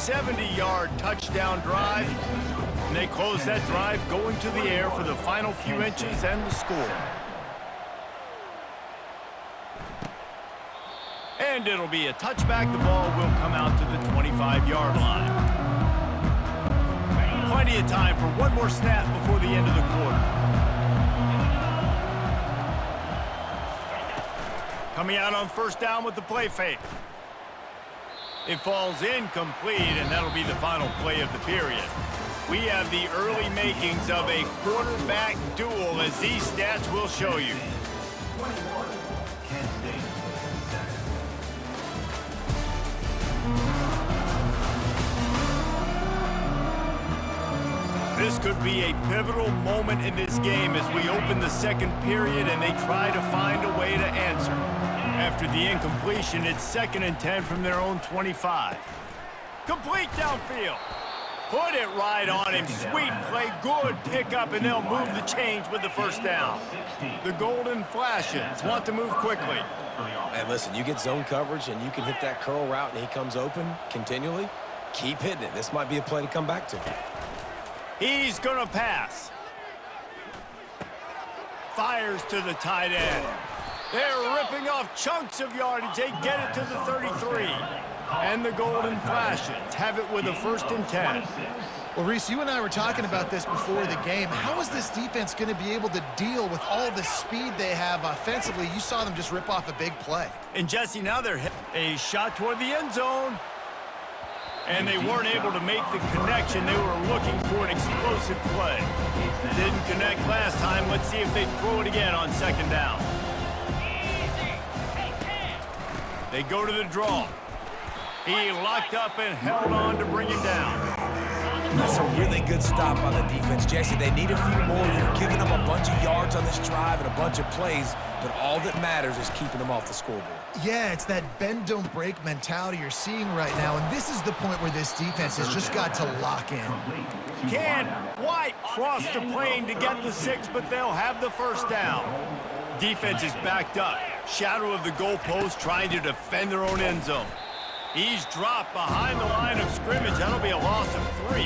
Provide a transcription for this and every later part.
70-yard touchdown drive. And they close that drive going to the air for the final few inches and the score. And it'll be a touchback. The ball will come out to the 25-yard line. Plenty of time for one more snap before the end of the quarter. Coming out on first down with the play fake. It falls incomplete, and that'll be the final play of the period. We have the early makings of a quarterback duel, as these stats will show you. This could be a pivotal moment in this game as we open the second period and they try to find a way to answer. After the incompletion, it's 2nd and 10 from their own 25. Complete downfield. Put it right on him. Sweet play, good pickup, and they'll move the chains with the first down. The Golden Flashes want to move quickly. And listen, you get zone coverage and you can hit that curl route and he comes open continually. Keep hitting it. This might be a play to come back to. He's going to pass. Fires to the tight end. They're ripping off chunks of yardage. They get it to the 33. And the Golden Flashes have it with a 1st and 10. Well, Reese, you and I were talking about this before the game. How is this defense going to be able to deal with all the speed they have offensively? You saw them just rip off a big play. And Jesse, now they're hit a shot toward the end zone. And they weren't able to make the connection. They were looking for an explosive play. Didn't connect last time. Let's see if they throw it again on 2nd down. They go to the draw. He locked up and held on to bring him down. That's a really good stop on the defense, Jesse. They need a few more. You're giving them a bunch of yards on this drive and a bunch of plays, but all that matters is keeping them off the scoreboard. Yeah, it's that bend, don't break mentality you're seeing right now, and this is the point where this defense has just got to lock in. Can't quite cross the plane to get the 6, but they'll have the first down. Defense is backed up. Shadow of the goalpost trying to defend their own end zone. He's dropped behind the line of scrimmage. That'll be a loss of 3.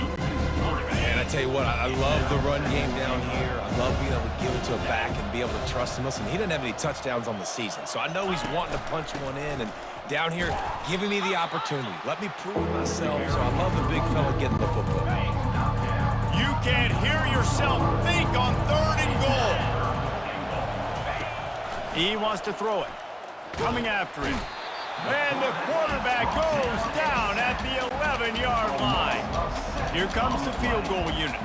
And I tell you what, I love the run game down here. I love being able to give it to a back and be able to trust him. Listen, he doesn't have any touchdowns on the season, so I know he's wanting to punch one in. And down here, giving me the opportunity. Let me prove myself, so I love the big fella getting the football. You can't hear yourself think on 3rd and goal. He wants to throw it. Coming after him. And the quarterback goes down at the 11-yard line. Here comes the field goal unit.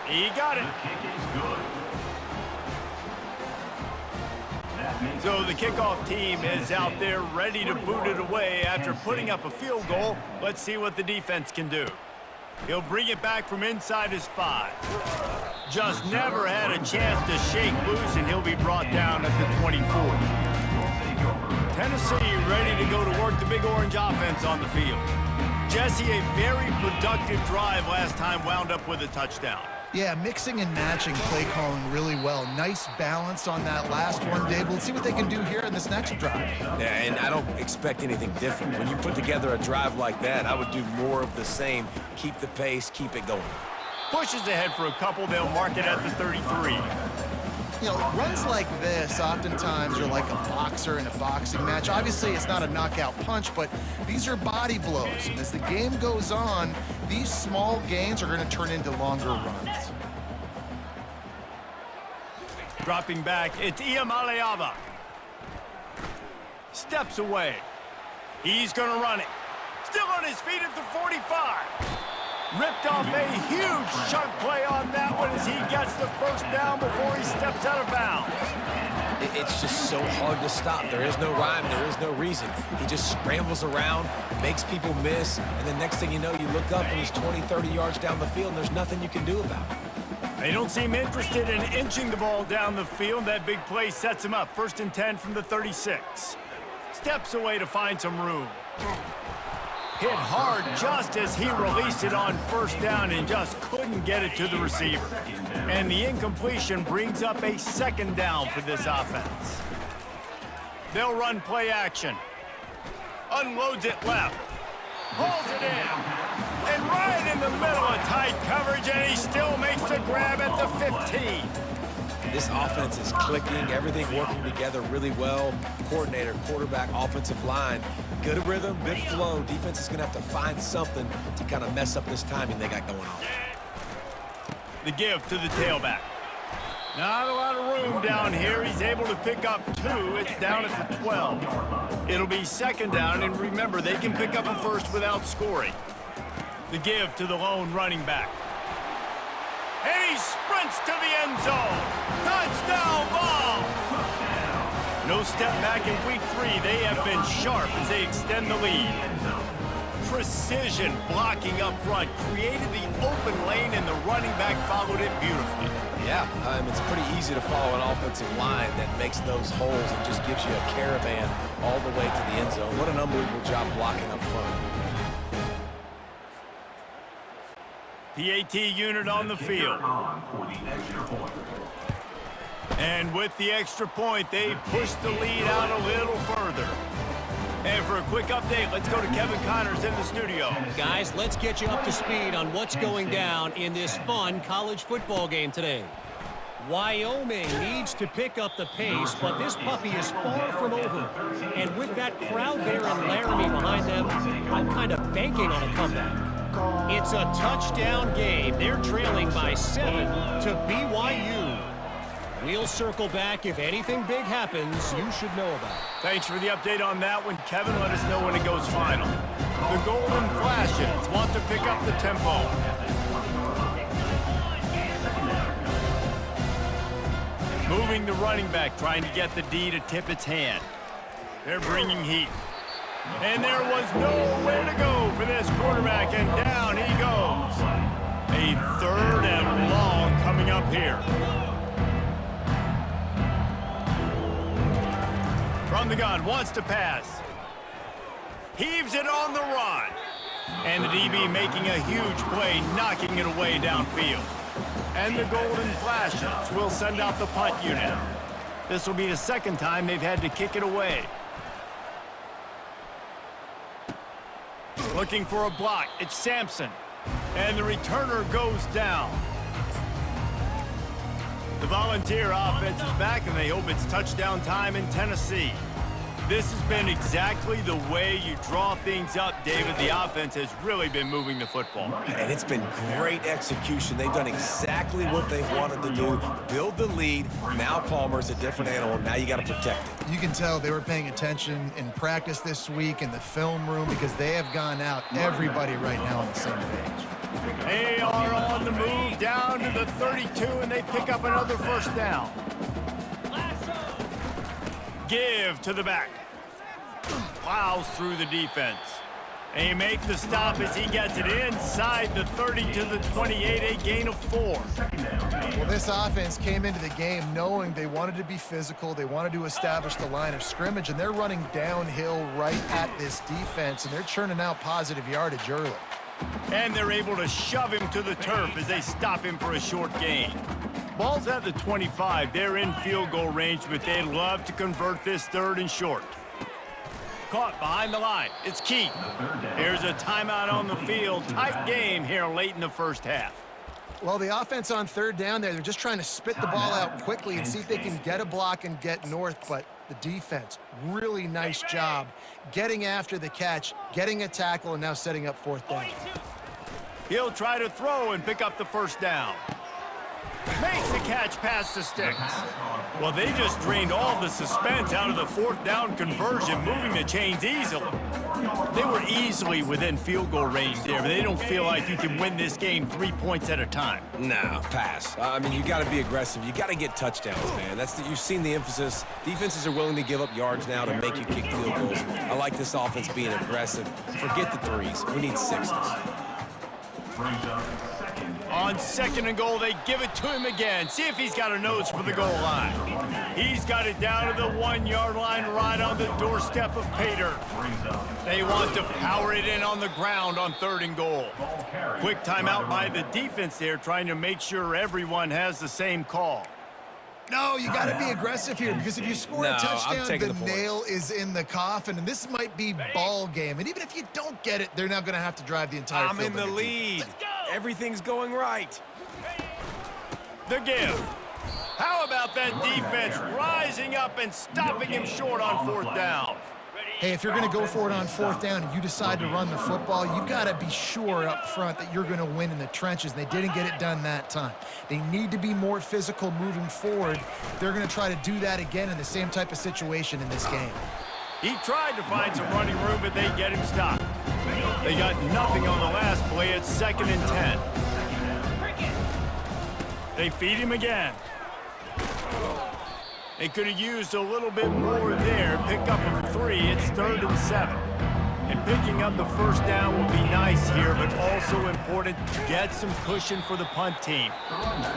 He got it. So the kickoff team is out there ready to boot it away after putting up a field goal. Let's see what the defense can do. He'll bring it back from inside his 5. Just never had a chance to shake loose, and he'll be brought down at the 24. Tennessee ready to go to work the Big Orange offense on the field. Jesse, a very productive drive last time wound up with a touchdown. Yeah, mixing and matching play calling really well. Nice balance on that last one, Dave. Let's see what they can do here in this next drive. Yeah, and I don't expect anything different. When you put together a drive like that, I would do more of the same. Keep the pace, keep it going. Pushes ahead for a couple. They'll mark it at the 33. You know, runs like this oftentimes are like a boxer in a boxing match. Obviously, it's not a knockout punch, but these are body blows. And as the game goes on, these small gains are going to turn into longer runs. Dropping back, it's Iamaleava. Steps away. He's going to run it. Still on his feet at the 45. Ripped off a huge chunk play on that one as he gets the first down before he steps out of bounds. It's just so hard to stop. There is no rhyme. There is no reason. He just scrambles around, makes people miss, and the next thing you know, you look up and he's 20, 30 yards down the field, and there's nothing you can do about it. They don't seem interested in inching the ball down the field. That big play sets him up. 1st and 10 from the 36. Steps away to find some room. Hit hard just as he released it on first down and just couldn't get it to the receiver. And the incompletion brings up a 2nd down for this offense. They'll run play action. Unloads it left. Pulls it in. And right in the middle of tight coverage, and he still makes the grab at the 15. This offense is clicking, everything working together really well. Coordinator, quarterback, offensive line, good rhythm, good flow. Defense is going to have to find something to kind of mess up this timing they got going on. The give to the tailback. Not a lot of room down here. He's able to pick up 2. It's down at the 12. It'll be second down, and remember, they can pick up a first without scoring. The give to the lone running back. And he sprints to the end zone. Touchdown ball! No step back in week 3. They have been sharp as they extend the lead. Precision blocking up front created the open lane, and the running back followed it beautifully. Yeah, it's pretty easy to follow an offensive line that makes those holes and just gives you a caravan all the way to the end zone. What an unbelievable job blocking up front. PAT unit on the field. And with the extra point, they push the lead out a little further. And for a quick update, let's go to Kevin Connors in the studio. Guys, let's get you up to speed on what's going down in this fun college football game today. Wyoming needs to pick up the pace, but this puppy is far from over. And with that crowd there in Laramie behind them, I'm kind of banking on a comeback. It's a touchdown game. They're trailing by 7 to BYU. We'll circle back. If anything big happens, you should know about it. Thanks for the update on that one, Kevin. Let us know when it goes final. The Golden Flashes want to pick up the tempo. Moving the running back, trying to get the D to tip its hand. They're bringing heat. And there was nowhere to go for this quarterback, and down he goes. A 3rd and long coming up here. From the gun, wants to pass. Heaves it on the run. And the DB making a huge play, knocking it away downfield. And the Golden Flashes will send out the punt unit. This will be the 2nd time they've had to kick it away. Looking for a block. It's Sampson. And the returner goes down. The Volunteer offense is back, and they hope it's touchdown time in Tennessee. This has been exactly the way you draw things up, David. The offense has really been moving the football. And it's been great execution. They've done exactly what they've wanted to do. Build the lead. Now Palmer's a different animal. Now you got to protect it. You can tell they were paying attention in practice this week in the film room because they have gone out, everybody right now on the same page. They are on the move down to the 32, and they pick up another 1st down. Give to the back. Plows through the defense. And he makes the stop as he gets it inside the 30 to the 28, a gain of 4. Well, this offense came into the game knowing they wanted to be physical, they wanted to establish the line of scrimmage, and they're running downhill right at this defense, and they're churning out positive yardage early. And they're able to shove him to the turf as they stop him for a short gain. Ball's at the 25. They're in field goal range, but they'd love to convert this 3rd and short. Caught behind the line. It's Keith. Here's a timeout on the field. Tight game here late in the 1st half. Well, the offense on 3rd down there, they're just trying to spit the ball out quickly and see if they can get a block and get north, but the defense, really nice job getting after the catch, getting a tackle, and now setting up 4th down. He'll try to throw and pick up the 1st down. Makes the catch past the sticks. Well, they just drained all the suspense out of the 4th down conversion, moving the chains easily. They were easily within field goal range there, but they don't feel like you can win this game 3 points at a time. Nah, pass. I mean, you got to be aggressive. You got to get touchdowns, man. You've seen the emphasis. Defenses are willing to give up yards now to make you kick field goals. I like this offense being aggressive. Forget the 3s. We need 6s. On 2nd and goal, they give it to him again. See if he's got a nose for the goal line. He's got it down to the 1-yard line right on the doorstep of Pater. They want to power it in on the ground on 3rd and goal. Quick timeout by the defense there, trying to make sure everyone has the same call. No, you got to be aggressive here because if you score No, a I'm touchdown, taking the the points. nail is in the coffin, and this might be ball game. And even if you don't get it, they're now going to have to drive the entire I'm field in the on your defense. lead. Everything's going right. The give. How about that defense rising up and stopping him short on 4th down? Hey, if you're going to go for it on 4th down and you decide to run the football, you've got to be sure up front that you're going to win in the trenches. They didn't get it done that time. They need to be more physical moving forward. They're going to try to do that again in the same type of situation in this game. He tried to find some running room, but they get him stopped. They got nothing on the last play. It's 2nd and 10. They feed him again. They could have used a little bit more there. Pick up a 3. It's 3rd and 7. And picking up the 1st down would be nice here, but also important to get some cushion for the punt team.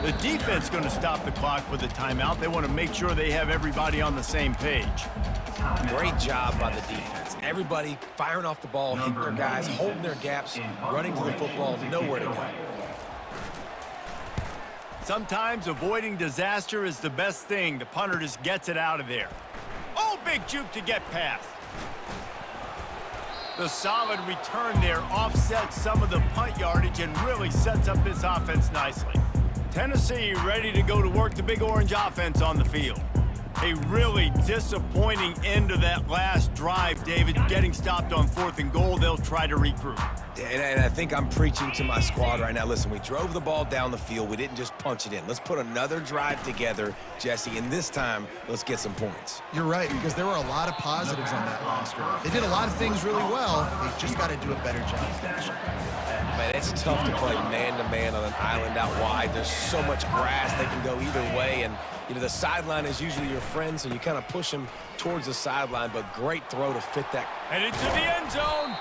The defense going to stop the clock with a timeout. They want to make sure they have everybody on the same page. Great job by the defense. Everybody firing off the ball, hitting their guys, holding their gaps, running to the football, nowhere to go. Sometimes avoiding disaster is the best thing. The punter just gets it out of there. Oh, big juke to get past. The solid return there offsets some of the punt yardage and really sets up this offense nicely. Tennessee ready to go to work, the Big Orange offense on the field. A really disappointing end of that last drive, David. Getting stopped on 4th and goal, they'll try to regroup. And I think I'm preaching to my squad right now. Listen, we drove the ball down the field. We didn't just punch it in. Let's put another drive together, Jesse, and this time, let's get some points. You're right, because there were a lot of positives on that roster. They did a lot of things really well. They just got to do a better job finishing. Man, it's tough to play man-to-man on an island out wide. There's so much grass. They can go either way, and you know, the sideline is usually your friend, so you kind of push him towards the sideline, but great throw to fit that. Headed to the end zone.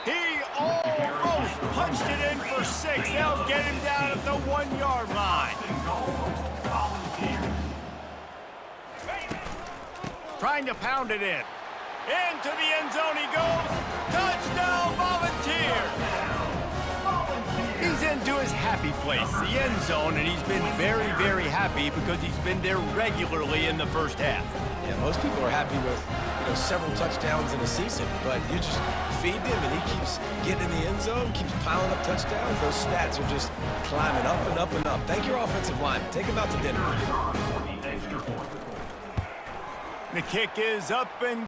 He almost punched it in for 6. They'll get him down at the 1-yard line. Trying to pound it in. Into the end zone he goes. Touchdown, Volunteers. He's into his happy place, the end zone, and he's been very, very happy because he's been there regularly in the first half. Yeah, most people are happy with several touchdowns in a season, but you just feed him and he keeps getting in the end zone, keeps piling up touchdowns. Those stats are just climbing up and up and up. Thank your offensive line. Take him out to dinner. The kick is up and